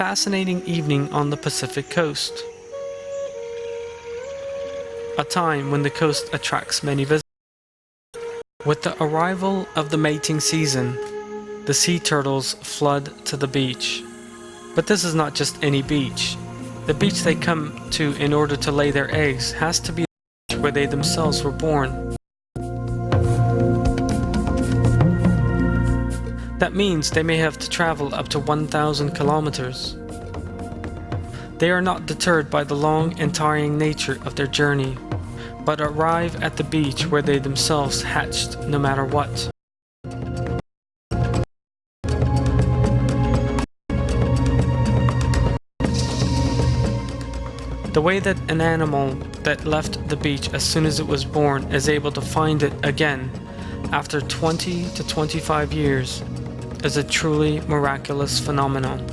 fascinating evening on the Pacific coast, a time when the coast attracts many visitors. With the arrival of the mating season, the sea turtles flood to the beach. But this is not just any beach. The beach they come to in order to lay their eggs has to be the beach where they themselves were born. That means they may have to travel up to 1,000 kilometers. They are not deterred by the long and tiring nature of their journey, but arrive at the beach where they themselves hatched no matter what. The way that an animal that left the beach as soon as it was born is able to find it again after 20 to 25 years is a truly miraculous phenomenon.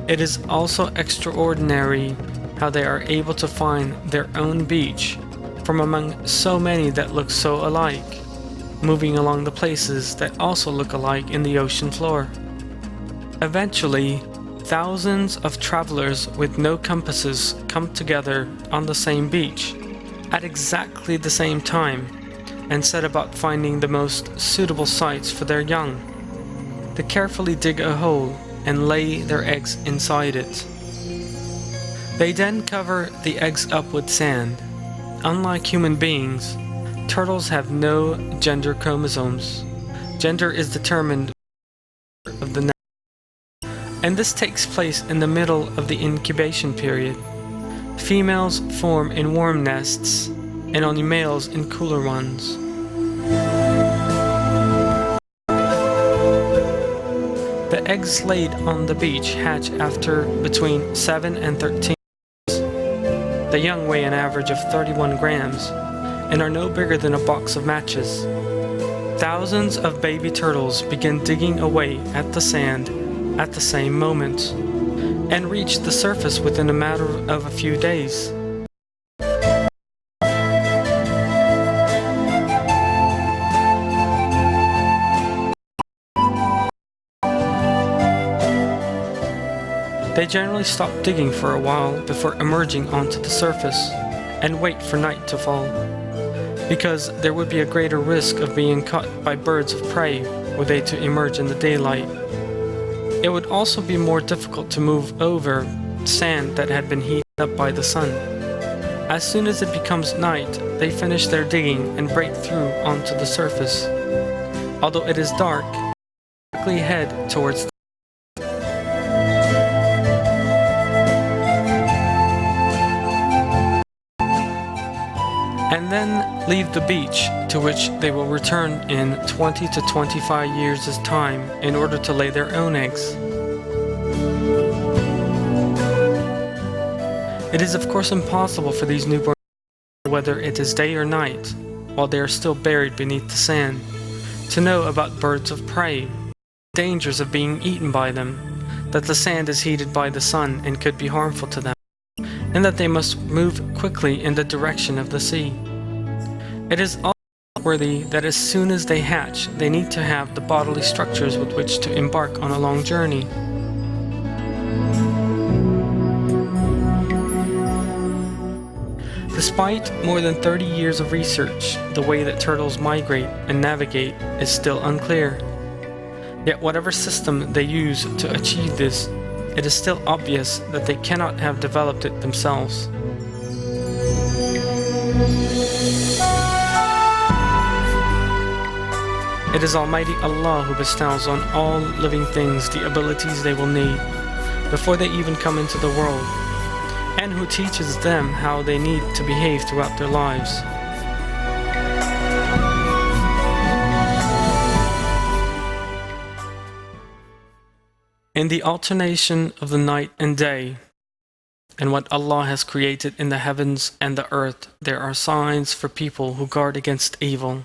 It is also extraordinary how they are able to find their own beach from among so many that look so alike, moving along the places that also look alike in the ocean floor. Eventually, thousands of travelers with no compasses come together on the same beach at exactly the same time and set about finding the most suitable sites for their young. They carefully dig a hole and lay their eggs inside it. They then cover the eggs up with sand. Unlike human beings, turtles have no gender chromosomes. Gender is determined of the nest, and this takes place in the middle of the incubation period. Females form in warm nests, and only males in cooler ones. The eggs laid on the beach hatch after between 7 and 13 days. The young weigh an average of 31 grams and are no bigger than a box of matches. Thousands of baby turtles begin digging away at the sand at the same moment and reach the surface within a matter of a few days. They generally stop digging for a while before emerging onto the surface and wait for night to fall, because there would be a greater risk of being caught by birds of prey were they to emerge in the daylight. It would also be more difficult to move over sand that had been heated up by the sun. As soon as it becomes night, they finish their digging and break through onto the surface. Although it is dark, they quickly head towards the and then leave the beach, to which they will return in 20 to 25 years' time in order to lay their own eggs. It is of course impossible for these newborns to know whether it is day or night, while they are still buried beneath the sand, to know about birds of prey, dangers of being eaten by them, that the sand is heated by the sun and could be harmful to them, and that they must move quickly in the direction of the sea. It is also noteworthy that as soon as they hatch, they need to have the bodily structures with which to embark on a long journey. Despite more than 30 years of research, the way that turtles migrate and navigate is still unclear. Yet whatever system they use to achieve this, it is still obvious that they cannot have developed it themselves. It is Almighty Allah who bestows on all living things the abilities they will need before they even come into the world, and who teaches them how they need to behave throughout their lives. In the alternation of the night and day, and what Allah has created in the heavens and the earth, there are signs for people who guard against evil.